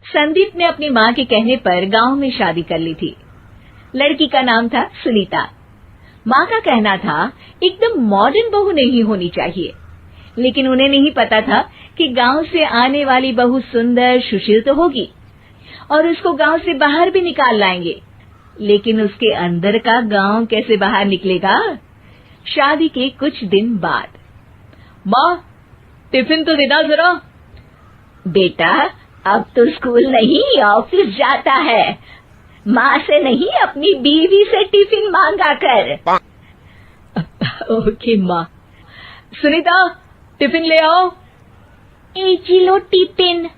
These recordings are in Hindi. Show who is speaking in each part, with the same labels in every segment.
Speaker 1: संदीप ने अपनी माँ के कहने पर गांव में शादी कर ली थी। लड़की का नाम था सुनीता। माँ का कहना था एकदम मॉडर्न बहू नहीं होनी चाहिए, लेकिन उन्हें नहीं पता था कि गांव से आने वाली बहू सुंदर सुशील तो होगी और उसको गांव से बाहर भी निकाल लाएंगे, लेकिन उसके अंदर का गांव कैसे बाहर निकलेगा। शादी के कुछ दिन बाद,
Speaker 2: माँ टिफिन तो देना जरा।
Speaker 1: बेटा अब तो स्कूल नहीं ऑफिस जाता है, माँ से नहीं अपनी बीवी से टिफिन मांगा कर।
Speaker 2: ओके माँ। सुनीता टिफिन ले आओ।
Speaker 3: एक लो टिफिन,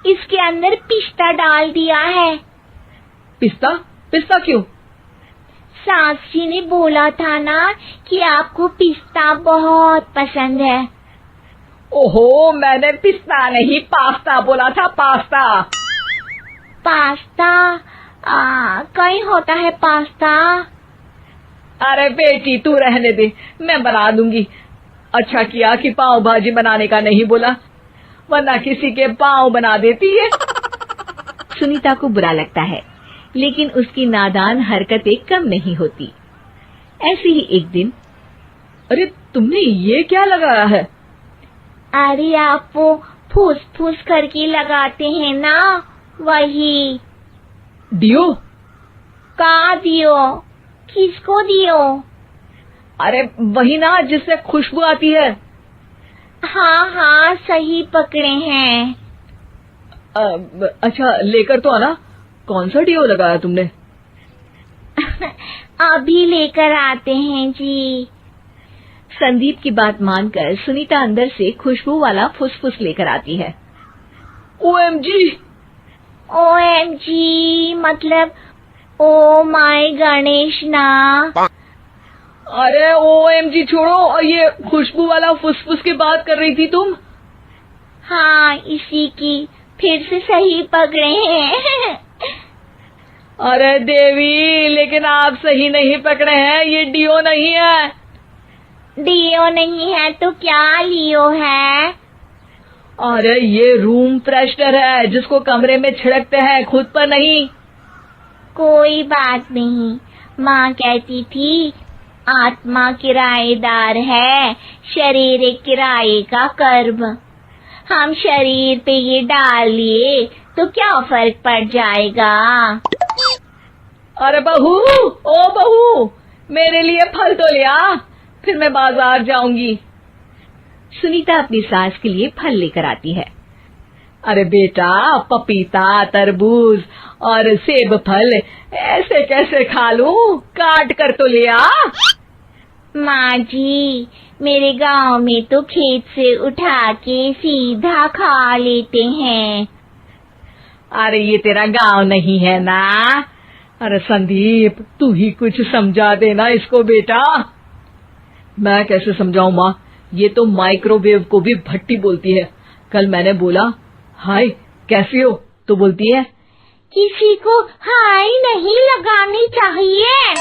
Speaker 3: इसके अंदर पिस्ता डाल दिया है।
Speaker 2: पिस्ता? पिस्ता क्यों?
Speaker 3: सास जी ने बोला था ना कि आपको पिस्ता बहुत पसंद है।
Speaker 2: ओहो, मैंने पिस्ता नहीं पास्ता बोला था, पास्ता।
Speaker 3: पास्ता? कहीं होता है पास्ता?
Speaker 2: अरे बेटी तू रहने दे, मैं बना दूंगी। अच्छा किया कि पाव भाजी बनाने का नहीं बोला, वरना किसी के पाव बना देती है।
Speaker 1: सुनीता को बुरा लगता है, लेकिन उसकी नादान हरकतें कम नहीं होती। ऐसे ही एक दिन,
Speaker 2: अरे तुमने ये क्या लगाया है?
Speaker 3: अरे आप वो फूस फूस करके लगाते हैं ना, वही।
Speaker 2: डियो?
Speaker 3: का दियो? किसको दियो?
Speaker 2: अरे वही ना जिससे खुशबू आती है।
Speaker 3: हाँ सही पकड़े हैं।
Speaker 2: अच्छा लेकर तो आना। कौन सा डियो लगाया तुमने?
Speaker 3: अभी लेकर आते हैं जी।
Speaker 1: संदीप की बात मानकर सुनीता अंदर से खुशबू वाला फुसफुस लेकर आती है।
Speaker 2: ओएमजी!
Speaker 3: ओएमजी मतलब ओ माय गणेश ना।
Speaker 2: अरे ओएमजी छोड़ो, और ये खुशबू वाला फुसफुस की बात कर रही थी तुम?
Speaker 3: हाँ इसी की, फिर से सही पकड़े हैं।
Speaker 2: अरे देवी, लेकिन आप सही नहीं पकड़े हैं, ये डियो नहीं है।
Speaker 3: डियो नहीं है तो क्या लियो है?
Speaker 2: अरे ये रूम फ्रेशनर है, जिसको कमरे में छिड़कते हैं, खुद पर नहीं।
Speaker 3: कोई बात नहीं, माँ कहती थी आत्मा किराएदार है, शरीर एक किराए का कर्म। हम शरीर पे ये डाल लिए तो क्या फर्क पड़ जाएगा।
Speaker 2: अरे बहू, ओ बहू, मेरे लिए फल तो ले आ, फिर मैं बाजार जाऊंगी।
Speaker 1: सुनीता अपनी सास के लिए फल लेकर आती है।
Speaker 2: अरे बेटा, पपीता, तरबूज और सेब फल ऐसे कैसे खा लूं? काट कर तो ले आ।
Speaker 3: माँ जी, मेरे गांव में तो खेत से उठा के सीधा खा लेते हैं।
Speaker 2: अरे ये तेरा गांव नहीं है ना। अरे संदीप, तू ही कुछ समझा देना इसको बेटा। मैं कैसे समझाऊं माँ, ये तो माइक्रोवेव को भी भट्टी बोलती है। कल मैंने बोला हाय कैसी हो, तो बोलती है
Speaker 3: किसी को हाय नहीं लगानी चाहिए।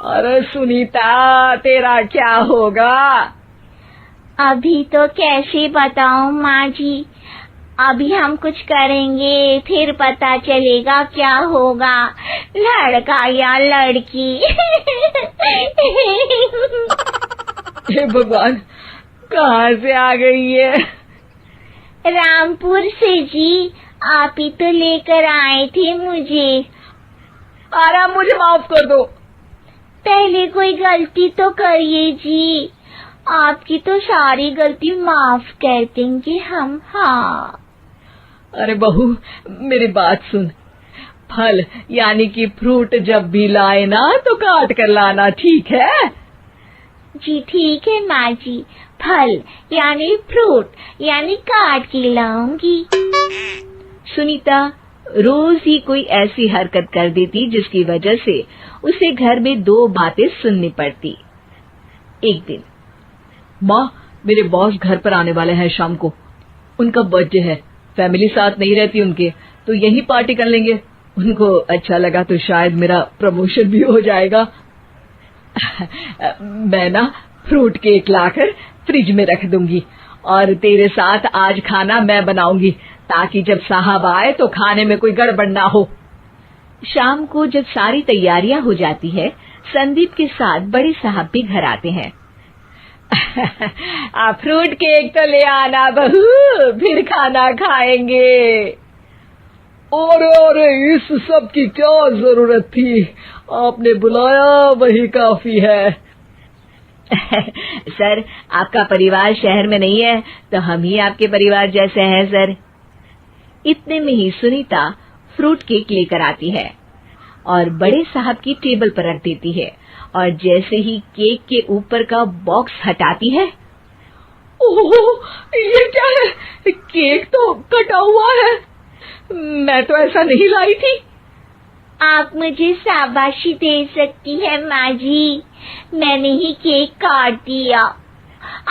Speaker 2: अरे सुनीता, तेरा क्या होगा?
Speaker 3: अभी तो कैसे बताऊं माँ जी, अभी हम कुछ करेंगे फिर पता चलेगा क्या होगा, लड़का या लड़की।
Speaker 2: हे भगवान, कहाँ से आ गई है?
Speaker 3: रामपुर से जी, आप ही तो लेकर आए थे मुझे।
Speaker 2: अरे मुझे माफ कर दो।
Speaker 3: पहले कोई गलती तो करिए जी, आपकी तो सारी गलती माफ कर देंगे हम। हाँ
Speaker 2: अरे बहू, मेरी बात सुन। फल यानी कि फ्रूट जब भी लाए ना तो काट कर लाना, ठीक है?
Speaker 3: जी ठीक है माँ जी, फल यानी फ्रूट यानी काट के लाऊंगी।
Speaker 1: सुनीता रोज ही कोई ऐसी हरकत कर देती जिसकी वजह से उसे घर में दो बातें सुननी पड़ती। एक दिन,
Speaker 2: माँ मेरे बॉस घर पर आने वाले हैं शाम को, उनका बर्थडे है, फैमिली साथ नहीं रहती उनके, तो यही पार्टी कर लेंगे। उनको अच्छा लगा तो शायद मेरा प्रमोशन भी हो जाएगा। मैं ना फ्रूट केक लाकर फ्रिज में रख दूंगी और तेरे साथ आज खाना मैं बनाऊंगी, ताकि जब साहब आए तो खाने में कोई गड़बड़ ना हो।
Speaker 1: शाम को जब सारी तैयारियां हो जाती है, संदीप के साथ बड़े साहब भी घर आते हैं।
Speaker 2: फ्रूट केक तो ले आना बहू, फिर खाना खाएंगे। अरे इस सब की क्या जरूरत थी, आपने बुलाया वही काफी है।
Speaker 1: सर, आपका परिवार शहर में नहीं है तो हम ही आपके परिवार जैसे हैं सर। इतने में ही सुनीता फ्रूट केक लेकर आती है और बड़े साहब की टेबल पर रख देती है, और जैसे ही केक के ऊपर का बॉक्स हटाती है,
Speaker 2: ओह, ये क्या है? केक तो कटा हुआ है, मैं तो ऐसा नहीं लाई थी।
Speaker 3: आप मुझे शाबाशी दे सकती है माँ जी, मैंने ही केक काट दिया।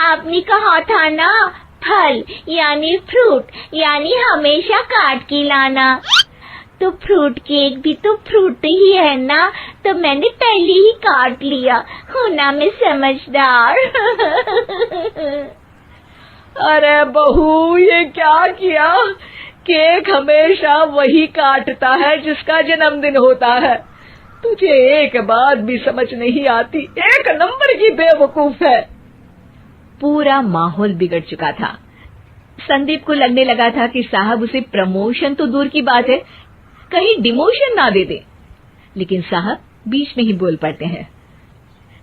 Speaker 3: आपने कहा था ना, फल यानी फ्रूट यानी हमेशा काट के लाना, तो फ्रूट केक भी तो फ्रूट ही है ना, तो मैंने पहले ही काट लिया। हूँ ना मैं समझदार।
Speaker 2: अरे बहू, ये क्या किया? केक हमेशा वही काटता है जिसका जन्मदिन होता है। तुझे एक बात भी समझ नहीं आती, एक नंबर की बेवकूफ है।
Speaker 1: पूरा माहौल बिगड़ चुका था। संदीप को लगने लगा था कि साहब उसे प्रमोशन तो दूर की बात है, कहीं डिमोशन ना दे दे, लेकिन साहब बीच में ही बोल पड़ते हैं।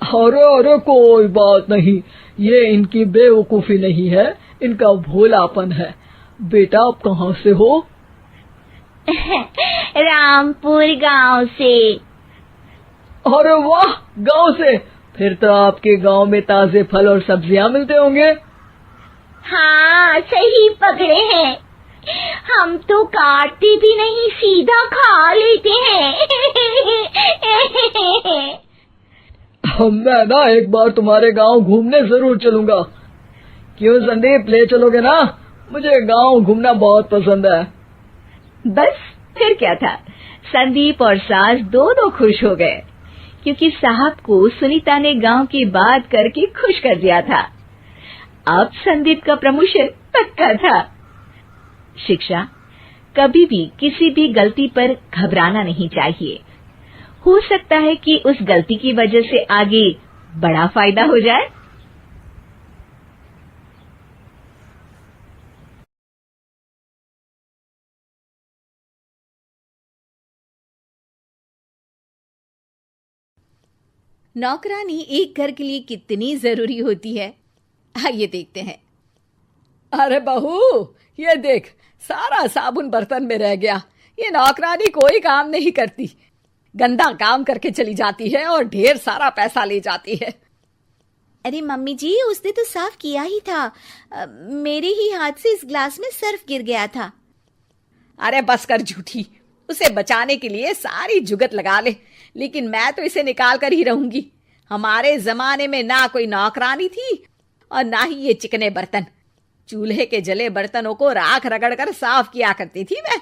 Speaker 2: अरे कोई बात नहीं, ये इनकी बेवकूफी नहीं है, इनका भोलापन है। बेटा, आप कहाँ से हो?
Speaker 3: रामपुर गांव से।
Speaker 2: अरे वाह, गांव से? फिर तो आपके गांव में ताजे फल और सब्जियां मिलते होंगे।
Speaker 3: हाँ, सही पकड़े हैं। हम तो काटते भी नहीं, सीधा खा लेते हैं।
Speaker 2: मैं ना एक बार तुम्हारे गांव घूमने जरूर चलूंगा। क्यों संदीप, ले चलोगे ना? मुझे गांव घूमना बहुत पसंद है।
Speaker 1: बस फिर क्या था, संदीप और सास दोनों खुश हो गए, क्योंकि साहब को सुनीता ने गांव की बात करके खुश कर दिया था। अब संदीप का प्रमोशन पक्का था। शिक्षा, कभी भी किसी भी गलती पर घबराना नहीं चाहिए। हो सकता है कि उस गलती की वजह से आगे बड़ा फायदा हो जाए। नौकरानी एक घर के लिए कितनी जरूरी होती है, आइए देखते हैं।
Speaker 2: अरे बहू, ये देख, सारा साबुन बर्तन में रह गया। ये नौकरानी कोई काम नहीं करती, गंदा काम करके चली जाती है और ढेर सारा पैसा ले जाती है।
Speaker 1: अरे मम्मी जी, उसने तो साफ किया ही था, मेरे ही हाथ से इस ग्लास में सर्फ गिर गया था।
Speaker 2: अरे बस कर झूठी, उसे बचाने के लिए सारी जुगत लगा ले, लेकिन मैं तो इसे निकाल कर ही रहूंगी। हमारे जमाने में ना कोई नौकरानी थी और ना ही ये चिकने बर्तन। चूल्हे के जले बर्तनों को राख रगड़ कर साफ किया करती थी मैं।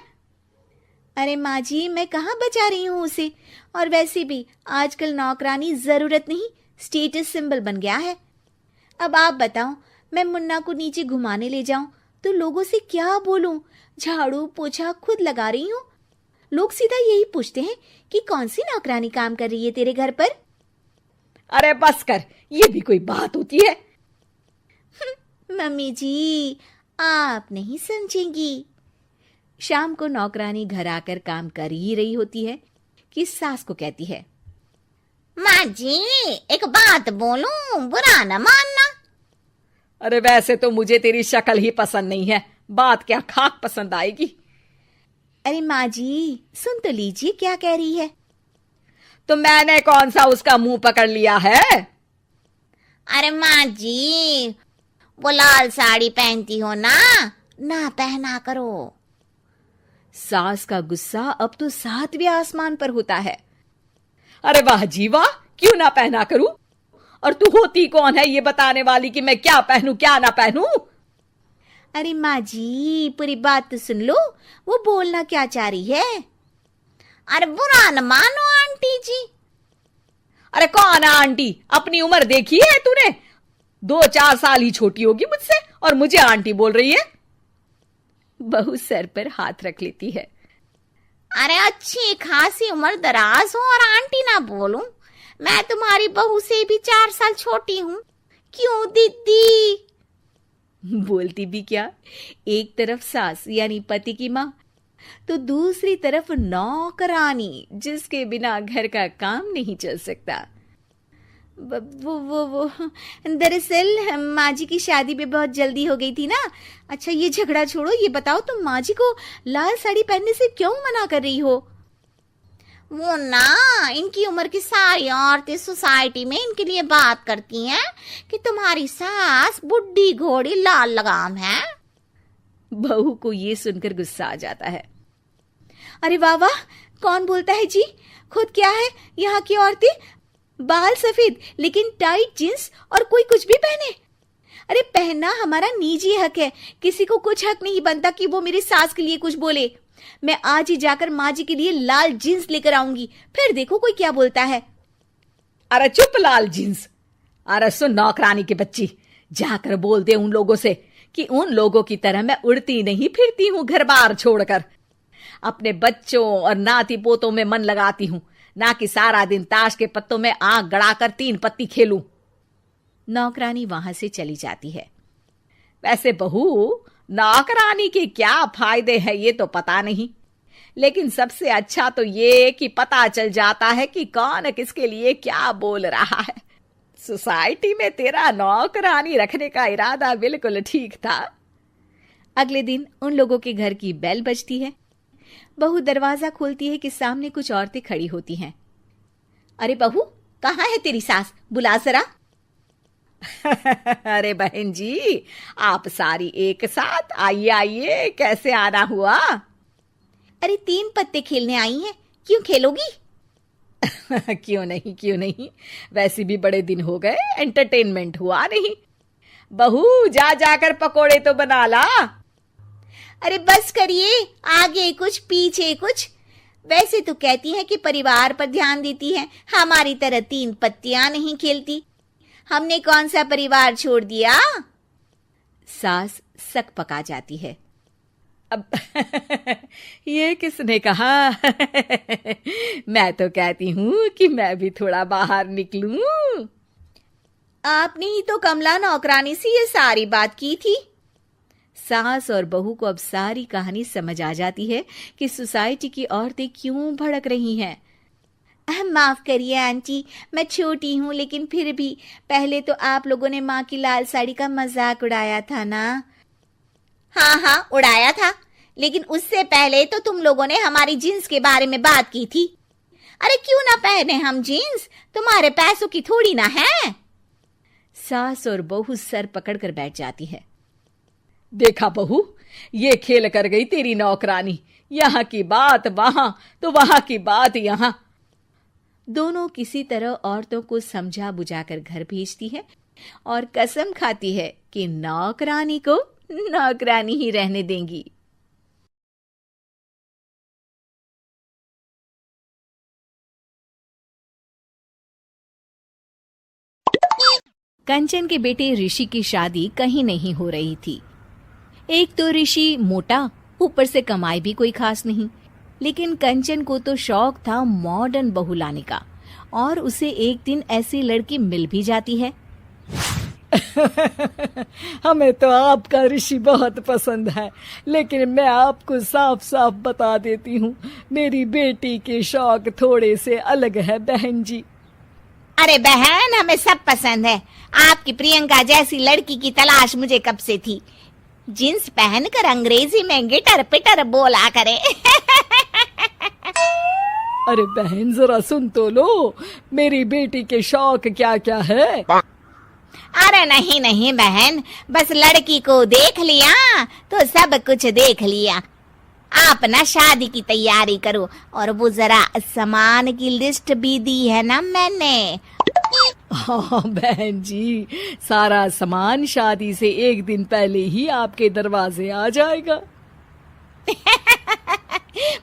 Speaker 1: अरे माँ जी, मैं कहाँ बचा रही हूँ उसे, और वैसे भी आजकल नौकरानी जरूरत नहीं, स्टेटस सिंबल बन गया है। अब आप बताओ, मैं मुन्ना को नीचे घुमाने ले जाऊं तो लोगों से क्या बोलूं? झाड़ू पोछा खुद लगा रही हूँ, लोग सीधा यही पूछते हैं कि कौन सी नौकरानी काम कर रही है तेरे घर पर।
Speaker 2: अरे बस कर, ये भी कोई बात होती है?
Speaker 1: मम्मी जी, आप नहीं समझेंगी। शाम को नौकरानी घर आकर काम कर ही रही होती है कि सास को कहती है,
Speaker 3: माँ जी, एक बात बोलूं, बुरा न मानना।
Speaker 2: अरे वैसे तो मुझे तेरी शक्ल ही पसंद नहीं है, बात क्या खाक पसंद आएगी।
Speaker 1: अरे माँ जी, सुन तो लीजिए क्या कह रही है।
Speaker 2: तो मैंने कौन सा उसका मुंह पकड़ लिया है?
Speaker 3: अरे माँ जी, वो लाल साड़ी पहनती हो ना, ना पहना करो।
Speaker 1: सास का गुस्सा अब तो 7वें आसमान पर होता है।
Speaker 2: अरे वाह जी वाह, क्यों ना पहना करूं? और तू होती कौन है ये बताने वाली कि मैं क्या पहनूं क्या ना पहनूं?
Speaker 1: अरे माँ जी, पूरी बात तो सुन लो, वो बोलना क्या चाह रही है।
Speaker 3: अरे बुरा न मानो आंटी जी।
Speaker 2: अरे कौन है आंटी? अपनी उम्र देखी है तूने? 2-4 साल ही छोटी होगी मुझसे और मुझे आंटी बोल रही है।
Speaker 1: बहू सर पर हाथ रख लेती है।
Speaker 3: अरे अच्छी खासी उम्र दराज हो और आंटी ना बोलूं। मैं तुम्हारी बहू से भी 4 साल छोटी हूँ। क्यों दीदी?
Speaker 1: बोलती भी क्या, एक तरफ सास यानी पति की माँ, तो दूसरी तरफ नौकरानी जिसके बिना घर का काम नहीं चल सकता। वो दरअसल माँ जी की शादी भी बहुत जल्दी हो गई थी ना। अच्छा ये झगड़ा छोड़ो, ये बताओ तुम माँ जी को लाल साड़ी पहनने से क्यों मना कर रही हो?
Speaker 3: वो ना, इनकी उम्र की सारी औरतें सोसाइटी में इनके लिए बात करती हैं कि तुम्हारी सास बुढ़ी घोड़ी लाल लगाम है।
Speaker 1: बहू को ये सुनकर गुस्सा आ जाता है। अरे वाह वाह, कौन बोलता है जी? खुद क्या है यहाँ की औरतें, बाल सफेद लेकिन टाइट जींस और कोई कुछ भी पहने। अरे पहनना हमारा निजी हक है, किसी को कुछ हक नहीं बनता कि वो मेरी सास के लिए कुछ बोले। मैं आज ही जाकर माँ जी के लिए लाल जींस लेकर आऊंगी, फिर देखो कोई क्या बोलता है।
Speaker 2: अरे चुप लाल जींस। अरे सुन नौकरानी की बच्ची, जाकर बोल दे उन लोगों से कि उन लोगों की तरह मैं उड़ती नहीं फिरती हूँ घर बार छोड़कर। अपने बच्चों और नाती पोतों में मन लगाती हूँ, ना कि सारा दिन ताश के पत्तों में आंख गड़ाकर 3 पत्ती खेलूं।
Speaker 1: नौकरानी वहां से चली जाती है।
Speaker 2: वैसे बहू, नौकरानी के क्या फायदे हैं ये तो पता नहीं, लेकिन सबसे अच्छा तो ये कि पता चल जाता है कि कौन किसके लिए क्या बोल रहा है। सोसाइटी में तेरा नौकरानी रखने का इरादा बिल्कुल ठीक था।
Speaker 1: अगले दिन उन लोगों के घर की बेल बजती है। बहू दरवाजा खोलती है कि सामने कुछ औरतें खड़ी होती हैं। अरे बहू, कहाँ है तेरी सास? बुला जरा।
Speaker 2: अरे बहन जी, आप सारी एक साथ आइए आइए, कैसे आना हुआ?
Speaker 1: अरे 3 पत्ते खेलने आई हैं, क्यों खेलोगी?
Speaker 2: क्यों नहीं, वैसे भी बड़े दिन हो गए, एंटरटेनमेंट हुआ नहीं। बहू जा जाकर पकोड़े तो बना ला।
Speaker 3: अरे बस करिए, आगे कुछ पीछे कुछ। वैसे तो कहती है कि परिवार पर ध्यान देती है, हमारी तरह 3 पत्तियां नहीं खेलती। हमने कौन सा परिवार छोड़ दिया?
Speaker 1: सास सक पका जाती है।
Speaker 2: अब ये किसने कहा? मैं तो कहती हूँ कि मैं भी थोड़ा बाहर निकलूं।
Speaker 3: आपने ही तो कमला नौकरानी से ये सारी बात की थी।
Speaker 1: सास और बहू को अब सारी कहानी समझ आ जाती है कि सोसाइटी की औरतें क्यों भड़क रही हैं।
Speaker 3: माफ करिए आंटी, मैं छोटी हूँ, लेकिन फिर भी पहले तो आप लोगों ने माँ की लाल साड़ी का मजाक उड़ाया था ना। हाँ उड़ाया था, लेकिन उससे पहले तो तुम लोगों ने हमारी जीन्स के बारे में बात की थी। अरे क्यों ना पहने हम जीन्स, तुम्हारे पैसों की थोड़ी ना है।
Speaker 1: सास और बहू सर पकड़कर बैठ जाती है।
Speaker 2: देखा बहू, ये खेल कर गई तेरी नौकरानी। यहाँ की बात वहां तो वहां की बात यहाँ।
Speaker 1: दोनों किसी तरह औरतों को समझा बुझाकर घर भेजती है और कसम खाती है कि नौकरानी को नौकरानी ही रहने देंगी। कंचन के बेटे ऋषि की शादी कहीं नहीं हो रही थी। एक तो ऋषि मोटा, ऊपर से कमाई भी कोई खास नहीं, लेकिन कंचन को तो शौक था मॉडर्न बहू लाने का, और उसे एक दिन ऐसी लड़की मिल भी जाती है।
Speaker 2: हमें तो आपका ऋषि बहुत पसंद है, लेकिन मैं आपको साफ साफ बता देती हूँ, मेरी बेटी के शौक थोड़े से अलग है बहन जी।
Speaker 3: अरे बहन, हमें सब पसंद है। आपकी प्रियंका जैसी लड़की की तलाश मुझे कब से थी। जींस पहनकर अंग्रेजी में गिटर पिटर बोला करे।
Speaker 2: अरे बहन जरा सुन तो लो, मेरी बेटी के शौक क्या क्या है।
Speaker 3: अरे नहीं बहन, बस लड़की को देख लिया तो सब कुछ देख लिया। आप ना शादी की तैयारी करो, और वो जरा सामान की लिस्ट भी दी है ना मैंने।
Speaker 2: हाँ बहन जी, सारा सामान शादी से एक दिन पहले ही आपके दरवाजे आ जाएगा।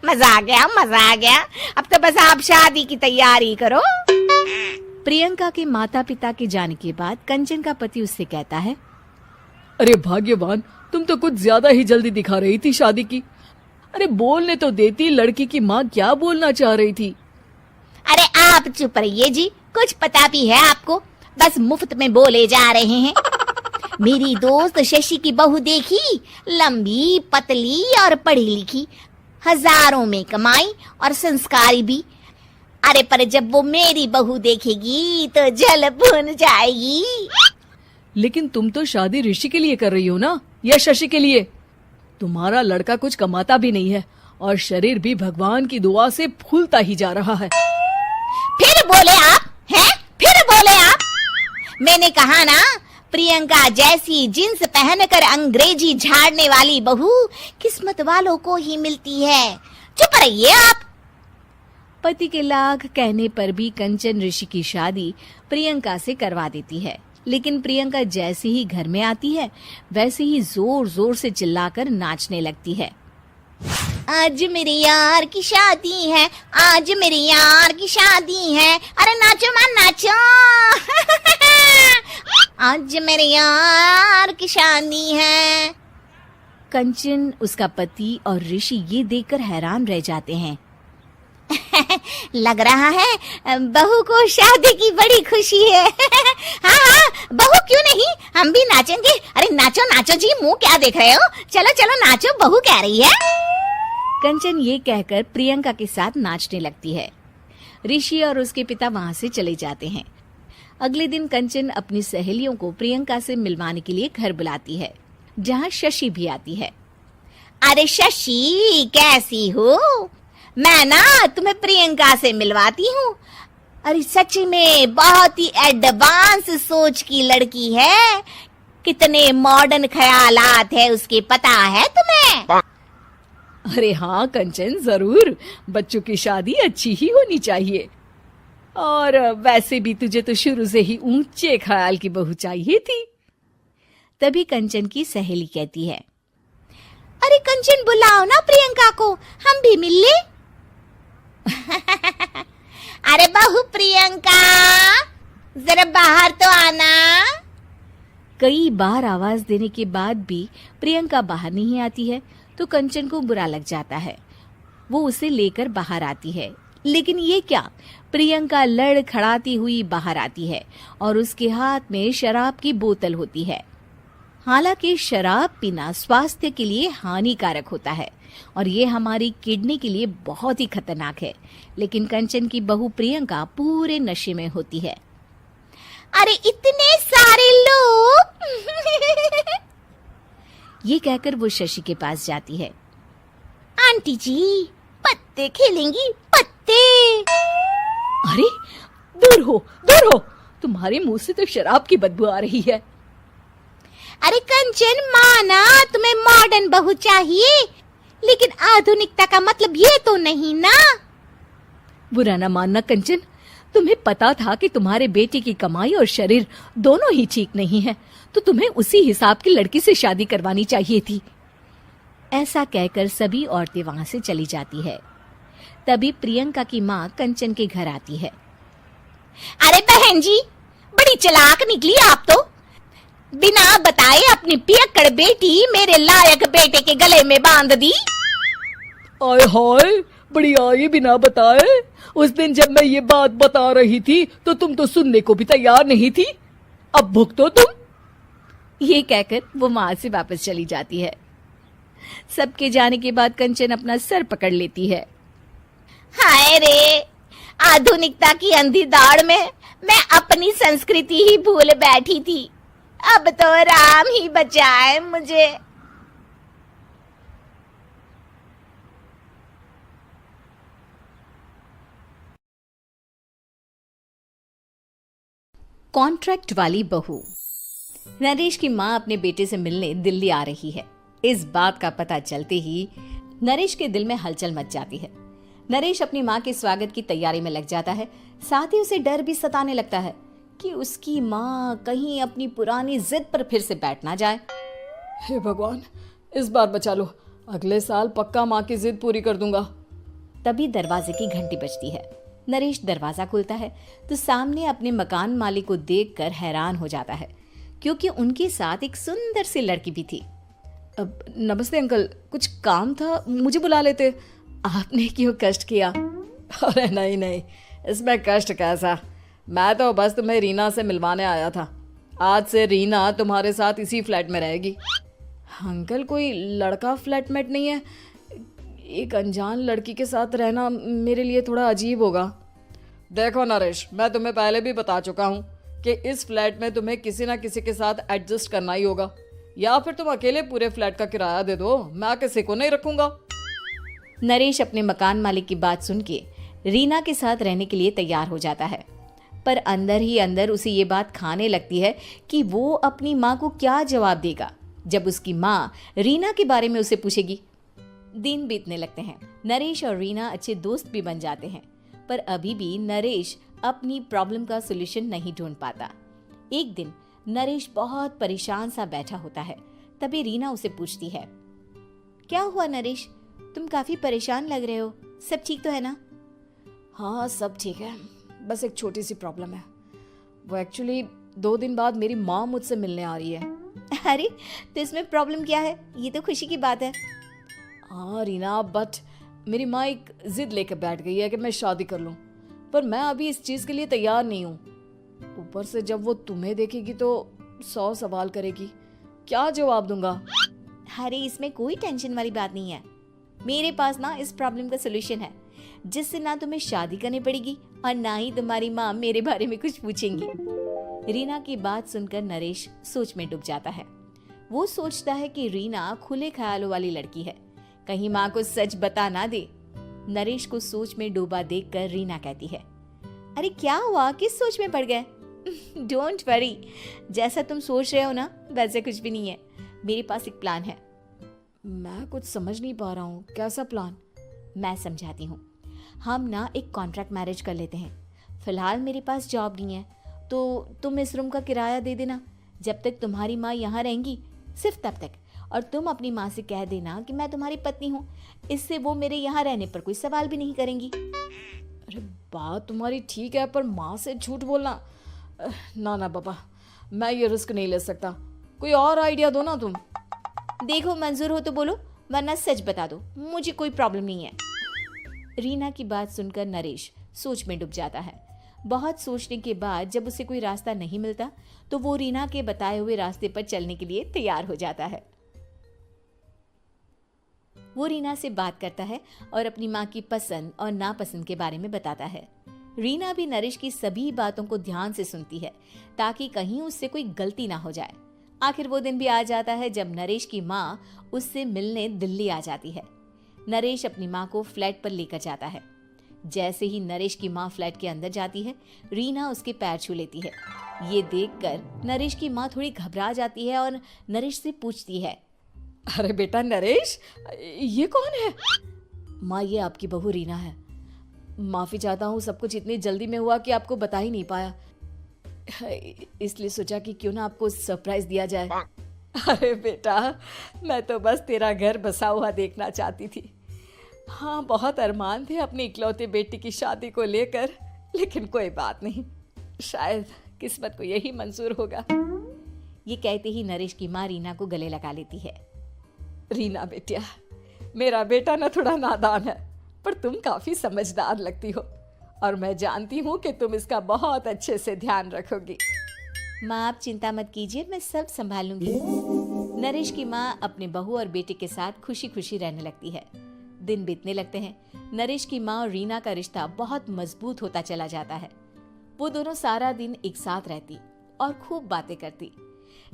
Speaker 3: मजा आ गया। अब तो बस आप शादी की तैयारी करो।
Speaker 1: प्रियंका के माता पिता के जाने के बाद कंचन का पति उससे कहता है,
Speaker 2: अरे भाग्यवान, तुम तो कुछ ज्यादा ही जल्दी दिखा रही थी शादी की। अरे बोलने तो देती, लड़की की माँ क्या बोलना चाह रही थी।
Speaker 3: अरे आप चुप रहिए जी, कुछ पता भी है आपको, बस मुफ्त में बोले जा रहे हैं। मेरी दोस्त शशि की बहू देखी, लंबी पतली और पढ़ी लिखी, हजारों में कमाई और संस्कारी भी। अरे पर जब वो मेरी बहू देखेगी तो जल भुन जाएगी।
Speaker 2: लेकिन तुम तो शादी ऋषि के लिए कर रही हो ना, या शशि के लिए? तुम्हारा लड़का कुछ कमाता भी नहीं है और शरीर भी भगवान की दुआ से फूलता ही जा रहा है।
Speaker 3: फिर बोले आप हैं? फिर बोले आप? मैंने कहा ना, प्रियंका जैसी जींस पहनकर अंग्रेजी झाड़ने वाली बहू किस्मत वालों को ही मिलती है। चुप रहिए आप।
Speaker 1: पति के लाख कहने पर भी कंचन ऋषि की शादी प्रियंका से करवा देती है। लेकिन प्रियंका जैसे ही घर में आती है वैसे ही जोर जोर से चिल्लाकर नाचने लगती है।
Speaker 3: आज मेरे यार की शादी है, आज मेरे यार की शादी है, अरे नाचो मां नाचो। आज मेरे यार की शादी है।
Speaker 1: कंचन, उसका पति और ऋषि ये देखकर हैरान रह जाते हैं।
Speaker 3: लग रहा है बहू को शादी की बड़ी खुशी है। हाँ हाँ, बहू क्यों नहीं, हम भी नाचेंगे। अरे नाचो नाचो जी, मुंह क्या देख रहे हो, चलो चलो नाचो, बहू कह रही है।
Speaker 1: कंचन ये कहकर प्रियंका के साथ नाचने लगती है। ऋषि और उसके पिता वहां से चले जाते हैं। अगले दिन कंचन अपनी सहेलियों को प्रियंका से मिलवाने के लिए घर बुलाती है, जहाँ शशि भी आती है।
Speaker 3: अरे शशि कैसी हो, मैं ना तुम्हें प्रियंका से मिलवाती हूँ। अरे सच में बहुत ही एडवांस सोच की लड़की है, कितने मॉडर्न ख्यालात है उसके, पता है तुम्हें?
Speaker 2: अरे हाँ कंचन, जरूर। बच्चों की शादी अच्छी ही होनी चाहिए। और वैसे भी तुझे तो शुरू से ही ऊंचे ख्याल की बहू चाहिए थी।
Speaker 1: तभी कंचन की सहेली कहती है,
Speaker 3: अरे कंचन बुलाओ ना प्रियंका को, हम भी मिल ले। अरे बहू प्रियंका, जरा बाहर तो आना।
Speaker 1: कई बार आवाज देने के बाद भी प्रियंका बाहर नहीं आती है तो कंचन को बुरा लग जाता है। वो उसे लेकर बाहर आती है, लेकिन ये क्या, प्रियंका लड़खड़ाती हुई बाहर आती है और उसके हाथ में शराब की बोतल होती है। हालांकि शराब पीना स्वास्थ्य के लिए हानिकारक होता है और ये हमारी किडनी के लिए बहुत ही खतरनाक है, लेकिन कंचन की बहू प्रियंका पूरे नशे में होती है।
Speaker 3: अरे इतने सारे लोग।
Speaker 1: ये कहकर वो शशि के पास जाती है।
Speaker 3: आंटी जी, पत्ते खेलेंगी, पत्ते।
Speaker 2: अरे दूर हो, दूर हो, तुम्हारे मुंह से तो शराब की बदबू आ रही है।
Speaker 3: अरे कंचन, माना तुम्हें मॉडर्न बहू चाहिए, लेकिन आधुनिकता का मतलब ये तो नहीं ना।
Speaker 2: बुरा ना मानना कंचन, तुम्हें पता था कि तुम्हारे बेटे की कमाई और शरीर दोनों ही ठीक नहीं है, तो तुम्हें उसी हिसाब की लड़की से शादी करवानी चाहिए थी।
Speaker 1: ऐसा कहकर सभी औरतें वहां से चली जाती है। तभी प्रियंका की माँ कंचन के घर आती है।
Speaker 3: अरे बहन जी, बड़ी चालाक निकली आप तो, बिना बताए अपनी पियक्कड़ बेटी मेरे लायक बेटे के गले में बांध दी।
Speaker 2: आय हाय, बड़ी आई बिना बताए। उस दिन जब मैं ये बात बता रही थी तो तुम तो सुनने को भी तैयार नहीं थी, अब भुगतो तुम।
Speaker 1: ये कहकर वो वहां से वापस चली जाती है। सबके जाने के बाद कंचन अपना सर पकड़ लेती है।
Speaker 3: हाय रे, आधुनिकता की अंधी दौड़ में मैं अपनी संस्कृति ही भूल बैठी थी। अब तो राम ही बचाए मुझे।
Speaker 1: कॉन्ट्रैक्ट वाली बहू। नरेश की माँ अपने बेटे से मिलने दिल्ली आ रही है। इस बात का पता चलते ही नरेश के दिल में हलचल मच जाती है। नरेश अपनी माँ के स्वागत की तैयारी में लग जाता है। साथ ही उसे डर भी सताने लगता है कि उसकी माँ कहीं अपनी पुरानी जिद पर फिर से बैठ ना जाए।
Speaker 2: हे भगवान, इस बार बचा लो, अगले साल पक्का माँ की जिद पूरी कर दूंगा।
Speaker 1: तभी दरवाजे की घंटी बजती है। नरेश दरवाजा खोलता है तो सामने अपने मकान मालिक को देखकर हैरान हो जाता है, क्योंकि उनके साथ एक सुंदर सी लड़की भी थी।
Speaker 2: अब नमस्ते अंकल, कुछ काम था, मुझे बुला लेते। आपने क्यों कष्ट किया? अरे नहीं नहीं, इसमें कष्ट कैसा, मैं तो बस तुम्हें रीना से मिलवाने आया था। आज से रीना तुम्हारे साथ इसी फ्लैट में रहेगी। अंकल, कोई लड़का फ्लैटमेट नहीं है? एक अनजान लड़की के साथ रहना मेरे लिए थोड़ा अजीब होगा। देखो नरेश, मैं तुम्हें पहले भी बता चुका हूँ कि इस फ्लैट में तुम्हें किसी ना किसी के साथ एडजस्ट करना ही होगा, या फिर तुम अकेले पूरे फ्लैट का किराया दे दो, मैं किसी को नहीं रखूंगा।
Speaker 1: नरेश अपने मकान मालिक की बात सुन के रीना के साथ रहने के लिए तैयार हो जाता है, पर अंदर ही अंदर उसे ये बात खाने लगती है कि वो अपनी माँ को क्या जवाब देगा जब उसकी माँ रीना के बारे में उसे पूछेगी। दिन बीतने लगते हैं। नरेश और रीना अच्छे दोस्त भी बन जाते हैं, पर अभी भी नरेश अपनी प्रॉब्लम का सॉल्यूशन नहीं ढूंढ पाता। एक दिन नरेश बहुत परेशान सा बैठा होता है। तभी रीना उसे पूछती है, क्या हुआ नरेश, तुम काफी परेशान लग रहे हो, सब ठीक तो है ना?
Speaker 2: हाँ सब ठीक है, बस एक छोटी सी प्रॉब्लम है। वो एक्चुअली 2 दिन बाद मेरी माँ मुझसे मिलने आ रही है।
Speaker 1: अरे तो इसमें प्रॉब्लम क्या है, ये तो खुशी की बात है।
Speaker 2: हाँ रीना, बट मेरी माँ एक जिद लेकर बैठ गई है कि मैं शादी कर लूँ, पर मैं अभी इस चीज़ के लिए तैयार नहीं हूँ। ऊपर से जब वो तुम्हें देखेगी तो 100 सवाल करेगी, क्या जवाब दूंगा?
Speaker 1: अरे इसमें कोई टेंशन वाली बात नहीं है, मेरे पास ना इस प्रॉब्लम का सलूशन है, जिससे ना तुम्हें शादी करनी पड़ेगी और ना ही तुम्हारी माँ मेरे बारे में कुछ पूछेंगी। रीना की बात सुनकर नरेश सोच में डूब जाता है। वो सोचता है कि रीना खुले ख्यालों वाली लड़की है, कहीं माँ को सच बता ना दे। नरेश को सोच में डूबा देखकर रीना कहती है, अरे क्या हुआ, किस सोच में पड़ गए? डोंट वरी, जैसा तुम सोच रहे हो ना वैसे कुछ भी नहीं है, मेरे पास एक प्लान है।
Speaker 2: मैं कुछ समझ नहीं पा रहा हूँ, कैसा प्लान?
Speaker 1: मैं समझाती हूँ। हम ना एक कॉन्ट्रैक्ट मैरिज कर लेते हैं। फिलहाल मेरे पास जॉब नहीं है, तो तुम इस रूम का किराया दे देना जब तक तुम्हारी माँ यहाँ रहेंगी, सिर्फ तब तक। और तुम अपनी माँ से कह देना कि मैं तुम्हारी पत्नी हूँ, इससे वो मेरे यहाँ रहने पर कोई सवाल भी नहीं करेंगी।
Speaker 2: अरे बात तुम्हारी ठीक है, पर माँ से झूठ बोलना, ना ना बाबा, मैं ये रिस्क नहीं ले सकता। कोई और आइडिया दो ना तुम।
Speaker 1: देखो मंजूर हो तो बोलो, वरना सच बता दो, मुझे कोई प्रॉब्लम नहीं है। रीना की बात सुनकर नरेश सोच में डूब जाता है। बहुत सोचने के बाद जब उसे कोई रास्ता नहीं मिलता तो वो रीना के बताए हुए रास्ते पर चलने के लिए तैयार हो जाता है। वो रीना से बात करता है और अपनी माँ की पसंद और नापसंद के बारे में बताता है। रीना भी नरेश की सभी बातों को ध्यान से सुनती है ताकि कहीं उससे कोई गलती ना हो जाए। आखिर वो दिन भी आ जाता है जब नरेश की माँ उससे मिलने दिल्ली आ जाती है। नरेश अपनी माँ को फ्लैट पर लेकर जाता है। जैसे ही नरेश की माँ फ्लैट के अंदर जाती है, रीना उसके पैर छू लेती है। ये देखकर नरेश की माँ थोड़ी घबरा जाती है और नरेश से पूछती है,
Speaker 2: अरे बेटा नरेश, ये कौन है?
Speaker 1: माँ, ये आपकी बहू रीना है।
Speaker 2: माफी चाहता हूँ, सब कुछ इतनी जल्दी में हुआ कि आपको बता ही नहीं पाया, इसलिए सोचा कि क्यों ना आपको सरप्राइज दिया जाए। अरे बेटा, मैं तो बस तेरा घर बसा हुआ देखना चाहती थी। हाँ, बहुत अरमान थे अपनी इकलौते बेटी की शादी को लेकर, लेकिन कोई बात नहीं, शायद किस्मत को यही मंजूर होगा।
Speaker 1: ये कहते ही नरेश की माँ रीना को गले लगा लेती है।
Speaker 2: रीना बेटिया, मेरा बेटा ना थोड़ा नादान है, पर तुम काफी समझदार लगती हो और मैं जानती हूँ कि तुम इसका बहुत अच्छे से ध्यान रखोगी।
Speaker 1: माँ आप चिंता मत कीजिए, मैं सब संभाल लूंगी। नरेश की माँ अपने बहू और बेटे के साथ खुशी खुशी रहने लगती है। दिन बीतने लगते हैं। नरेश की माँ और रीना का रिश्ता बहुत मजबूत होता चला जाता है। वो दोनों सारा दिन एक साथ रहती और खूब बातें करती।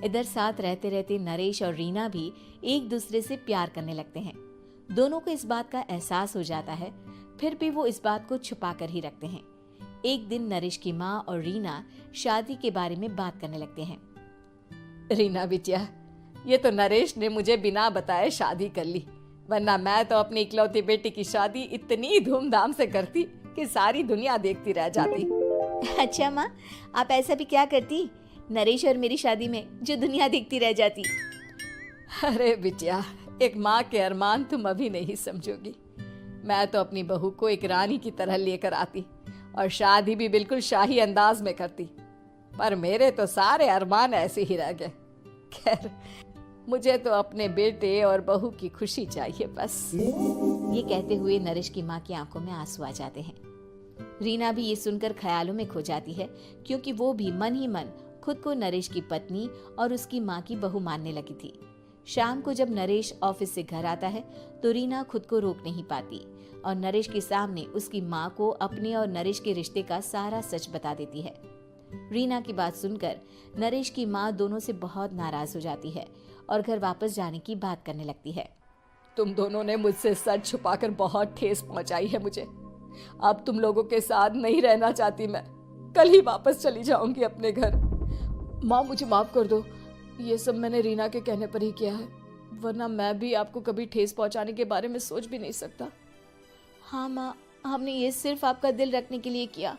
Speaker 1: इधर साथ रहते रहते नरेश और रीना भी एक दूसरे से प्यार करने लगते हैं। दोनों को इस बात का एहसास हो जाता है, फिर भी वो इस बात को छुपा कर ही रखते हैं। एक दिन नरेश की माँ और रीना शादी के बारे में बात करने लगते हैं।
Speaker 2: रीना बिटिया, ये तो नरेश ने मुझे बिना बताए शादी कर ली, वरना मैं तो अपनी इकलौती बेटी की शादी इतनी धूमधाम से करती कि सारी दुनिया देखती रह जाती।
Speaker 1: अच्छा माँ, आप ऐसा भी क्या करती नरेश और मेरी शादी में जो दुनिया देखती रह जाती?
Speaker 2: अरे बिटिया, एक माँ के अरमान तुम अभी नहीं समझोगी। मैं तो अपनी बहू को एक रानी की तरह लेकर आती और शादी भी बिल्कुल शाही अंदाज में करती।
Speaker 4: पर मेरे तो सारे अरमान ऐसे ही रह गए। खैर, मुझे तो अपने बेटे और बहू की खुशी चाहिए बस।
Speaker 1: ये कहते हुए नरेश की माँ की आंखों में आंसू आ जाते हैं। रीना भी ये सुनकर ख्यालों में खो जाती है, क्योंकि वो भी मन ही मन खुद को नरेश की पत्नी और उसकी माँ की बहू मानने लगी थी। शाम को जब नरेश ऑफिस से घर आता है तो रीना खुद को रोक नहीं पाती और नरेश के सामने उसकी माँ को अपने और नरेश के रिश्ते का सारा सच बता देती है। रीना की बात सुनकर नरेश की माँ दोनों से बहुत नाराज हो जाती है और घर वापस जाने की बात करने लगती है।
Speaker 4: तुम दोनों ने मुझसे सच छुपाकर बहुत ठेस पहुंचाई है मुझे। अब तुम लोगों के साथ नहीं रहना चाहती मैं। कल ही वापस चली जाऊंगी अपने घर। माँ, मुझे माफ कर दो। ये सब मैंने रीना के कहने पर ही किया है, वरना मैं भी आपको कभी ठेस पहुंचाने के बारे में सोच भी नहीं सकता।
Speaker 1: हाँ माँ, हमने ये सिर्फ आपका दिल रखने के लिए किया।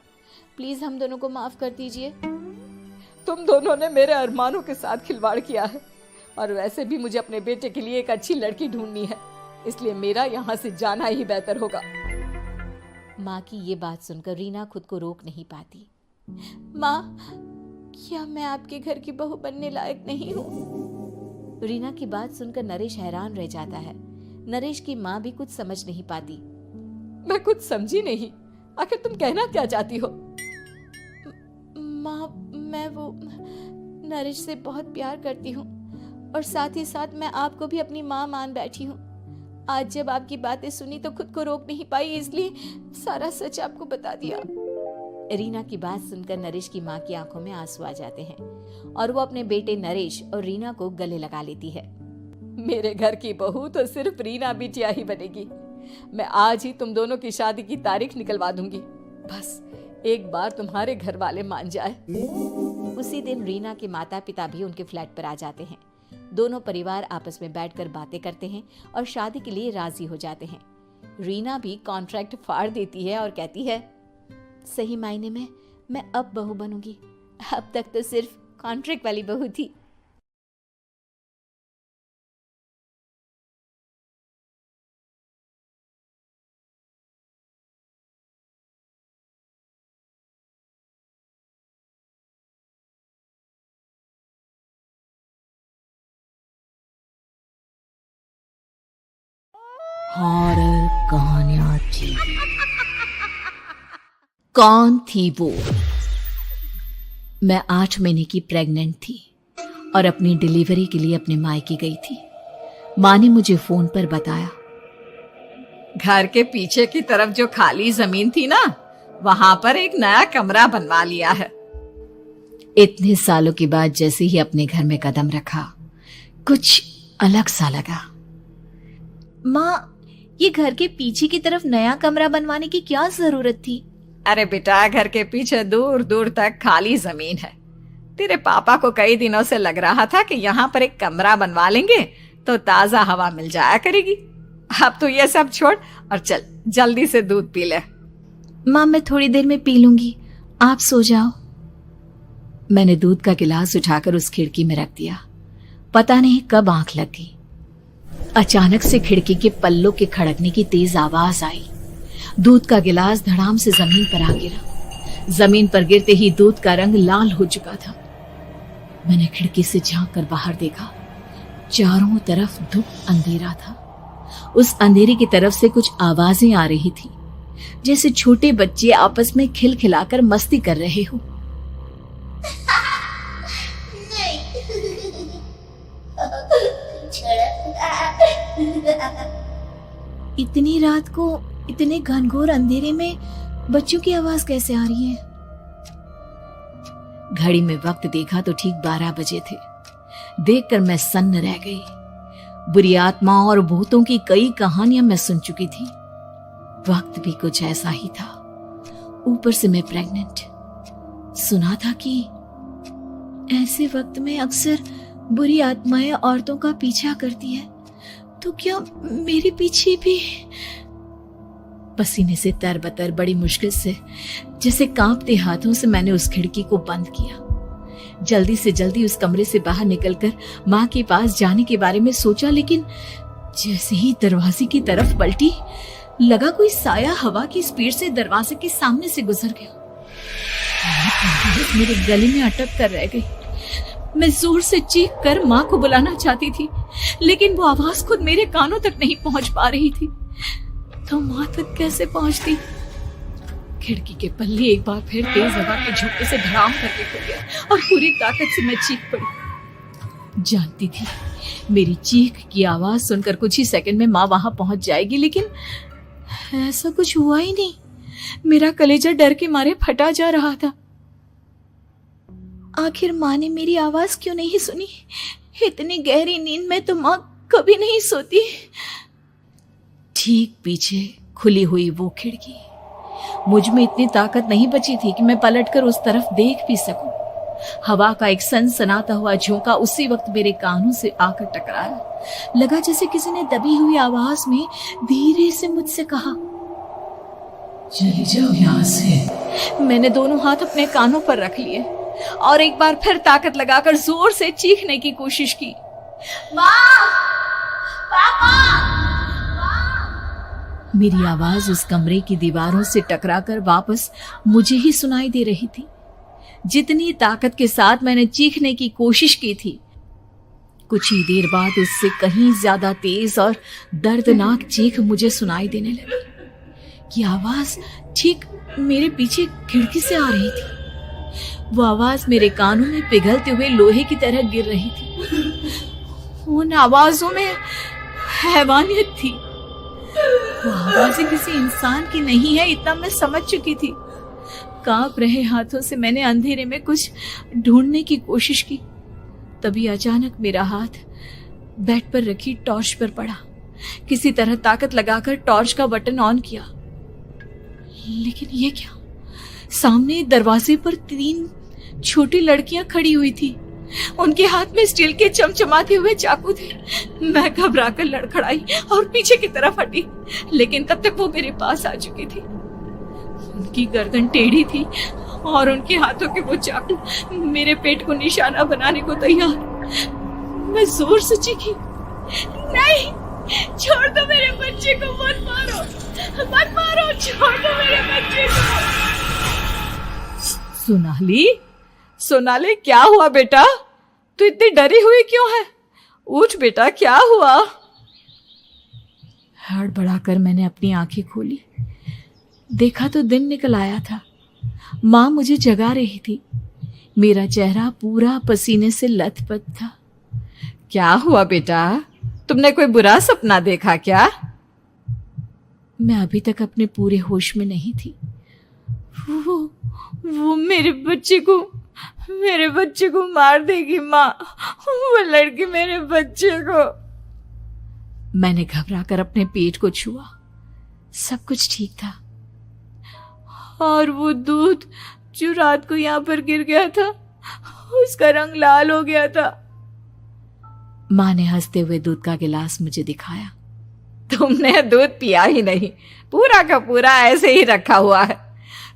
Speaker 1: प्लीज हम दोनों को माफ कर दीजिए।
Speaker 4: तुम दोनों ने मेरे अरमानों के साथ खिलवाड़ किया है, और वैसे भी मुझे अपने बेटे के लिए एक अच्छी लड़की ढूंढनी है, इसलिए मेरा यहाँ से जाना ही बेहतर होगा।
Speaker 1: माँ की ये बात सुनकर रीना खुद को रोक नहीं पाती। माँ, क्या मैं आपके घर की बहू बनने लायक नहीं हूँ? रीना की बात सुनकर नरेश हैरान रह जाता है। नरेश की माँ भी कुछ समझ नहीं पाती।
Speaker 4: मैं कुछ समझी नहीं, आखिर तुम कहना क्या चाहती हो?
Speaker 1: माँ, मैं वो नरेश से बहुत प्यार करती हूँ और साथ ही साथ मैं आपको भी अपनी माँ मान बैठी हूँ। आज जब आपकी बातें सुनी तो खुद को रोक नहीं पाई, इसलिए सारा सच आपको बता दिया। रीना की बात सुनकर नरेश की माँ की आंखों में आंसू आ जाते हैं और वो अपने बेटे नरेश और रीना को गले लगा लेती है।
Speaker 4: मेरे घर की बहू तो सिर्फ रीना बिटिया ही बनेगी। मैं आज ही तुम दोनों की शादी की तारीख निकलवा दूंगी, बस एक बार तुम्हारे घर वाले मान जाए।
Speaker 1: उसी दिन रीना के माता पिता भी उनके फ्लैट पर आ जाते हैं। दोनों परिवार आपस में बैठकर बातें करते हैं और शादी के लिए राजी हो जाते हैं। रीना भी कॉन्ट्रैक्ट फाड़ देती है और कहती है, सही मायने में मैं अब बहू बनूंगी। अब तक तो सिर्फ कॉन्ट्रैक्ट वाली बहू थी। हॉरर कहानियां थी। कौन थी वो? मैं 8 महीने की प्रेग्नेंट थी और अपनी डिलीवरी के लिए अपने मायके गई थी। माँ ने मुझे फोन पर बताया,
Speaker 4: घर के पीछे की तरफ जो खाली जमीन थी ना, वहां पर एक नया कमरा बनवा लिया है।
Speaker 1: इतने सालों के बाद जैसे ही अपने घर में कदम रखा, कुछ अलग सा लगा। माँ, ये घर के पीछे की तरफ नया कमरा बनवाने की क्या जरूरत थी?
Speaker 4: अरे बेटा, घर के पीछे दूर दूर तक खाली जमीन है। तेरे पापा को कई दिनों से लग रहा था कि यहाँ पर एक कमरा बनवा लेंगे तो ताजा हवा मिल जाया करेगी। अब तो ये सब छोड़ और चल जल्दी से दूध पी ले।
Speaker 1: माँ, मैं थोड़ी देर में पी लूंगी, आप सो जाओ। मैंने दूध का गिलास उठाकर उस खिड़की में रख दिया। पता नहीं कब आंख लग गई। अचानक से खिड़की के पल्लों के खड़कने की तेज आवाज आई। दूध का गिलास धड़ाम से जमीन पर आ गिरा। जमीन पर गिरते ही दूध का रंग लाल हो चुका था। मैंने खिड़की से झांक कर बाहर देखा। चारों तरफ धूप अंधेरा था। उस अंधेरे की तरफ से कुछ आवाजें आ रही थी, जैसे छोटे बच्चे आपस में खिलखिलाकर मस्ती कर रहे हो। इतनी रात को इतने घनघोर अंधेरे में बच्चों की आवाज कैसे आ रही है? घड़ी में वक्त देखा तो ठीक 12 बजे थे। देखकर मैं सन्न रह गई। बुरी आत्माओं और भूतों की कई कहानियां मैं सुन चुकी थी। वक्त भी कुछ ऐसा ही था। ऊपर से मैं प्रेग्नेंट। सुना था कि ऐसे वक्त में अक्सर बुरी आत्माएं औरतों का पीछा करती है, तो क्या मेरे पीछे भी? पसीने से तरबतर बड़ी मुश्किल से, जैसे कांपते हाथों से मैंने उस खिड़की को बंद किया। जल्दी से जल्दी उस कमरे से बाहर निकलकर माँ के पास जाने के बारे में सोचा, लेकिन जैसे ही दरवाजे की तरफ पलटी, लगा कोई साया हवा की स्पीड से दरवाजे के सामने से गुजर गया। आवाज मेरे गले में अटक कर रह गई। मैं जोर से चीख कर माँ को बुलाना चाहती थी, लेकिन वो आवाज खुद मेरे कानों तक नहीं पहुंच पा रही थी। तो माँ तक कैसे पहुंचती? खिड़की के पल्ले एक बार फिर तेज हवा के झोंके से धड़ाम करके खुल गया और पूरी ताकत से मैं चीख पड़ी। जानती थी मेरी चीख की आवाज सुनकर कुछ ही सेकंड में माँ वहां पहुंच जाएगी, लेकिन ऐसा कुछ हुआ ही नहीं। मेरा कलेजा डर के मारे फटा जा रहा था। आखिर माँ ने मेरी आवाज क्यों नहीं सुनी? इतनी गहरी नींद में तो माँ कभी नहीं सोती। ठीक पीछे खुली हुई वो खिड़की, मुझ में इतनी ताकत नहीं बची थी कि मैं पलटकर उस तरफ देख भी सकूं। हवा का एक सनसनाता हुआ झोंका उसी वक्त मेरे कानों से आकर टकराया। लगा जैसे किसी ने दबी हुई आवाज में धीरे से मुझसे कहा, चली जाओ यहां से। मैंने दोनों हाथ अपने कानों पर रख लिए और एक बार फिर ताकत लगाकर जोर से चीखने की कोशिश की।
Speaker 3: माँ, पापा,
Speaker 1: मेरी आवाज उस कमरे की दीवारों से टकराकर वापस मुझे ही सुनाई दे रही थी। जितनी ताकत के साथ मैंने चीखने की कोशिश की थी, कुछ ही देर बाद उससे कहीं ज्यादा तेज और दर्दनाक चीख मुझे सुनाई देने लगी। कि आवाज ठीक मेरे पीछे खिड़की से आ रही थी। वो आवाज मेरे कानों में पिघलते हुए लोहे की तरह गिर रही थी। उन आवाजों में हैवानियत थी। वो आवाजें किसी इंसान की नहीं है, इतना मैं समझ चुकी थी। कांप रहे हाथों से मैंने अंधेरे में कुछ ढूंढने की कोशिश की। तभी अचानक मेरा हाथ बेड पर रखी टॉर्च पर पड़ा। किसी तरह ताकत लगाकर टॉर्च का बटन ऑन किया, लेकिन ये क्या? सामने दरवाजे पर 3 छोटी लड़कियां खड़ी हुई थी। उनके हाथ में स्टील के चमचमाते हुए चाकू थे। मैं घबराकर लड़खड़ाई और पीछे की तरफ हटी, लेकिन तब तक वो मेरे पास आ चुकी थी। उनकी गर्दन टेढ़ी थी और उनके हाथों के वो चाकू मेरे पेट को निशाना बनाने को तैयार। मैं जोर से चीखी, नहीं, छोड़ दो मेरे बच्चे को, मत मारो, मत मारो, छोड़ दो मेरे बच्चे को।
Speaker 4: सोनाली, क्या हुआ बेटा? तू इतनी डरी हुई क्यों है? उठ बेटा, क्या हुआ?
Speaker 1: हड़बड़ाकर मैंने अपनी आंखें खोली। देखा तो दिन निकल आया था। माँ मुझे जगा रही थी। मेरा चेहरा पूरा पसीने से लथपथ था।
Speaker 4: क्या हुआ बेटा? तुमने कोई बुरा सपना देखा क्या?
Speaker 1: मैं अभी तक अपने पूरे होश में नहीं थी।
Speaker 4: वो मेरे बच्चे को मार देगी माँ। वो लड़की मेरे बच्चे को।
Speaker 1: मैंने घबराकर अपने पेट को छुआ। सब कुछ ठीक था।
Speaker 4: और वो दूध जो रात को यहाँ पर गिर गया था, उसका रंग लाल हो गया था।
Speaker 1: माँ ने हंसते हुए दूध का गिलास मुझे दिखाया।
Speaker 4: तुमने दूध पिया ही नहीं, पूरा का पूरा ऐसे ही रखा हुआ है।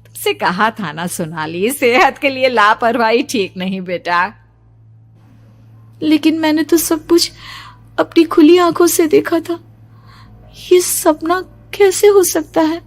Speaker 4: तुमसे कहा था ना सोनाली, सेहत के लिए लापरवाही ठीक नहीं बेटा।
Speaker 1: लेकिन मैंने तो सब कुछ अपनी खुली आंखों से देखा था। ये सपना कैसे हो सकता है?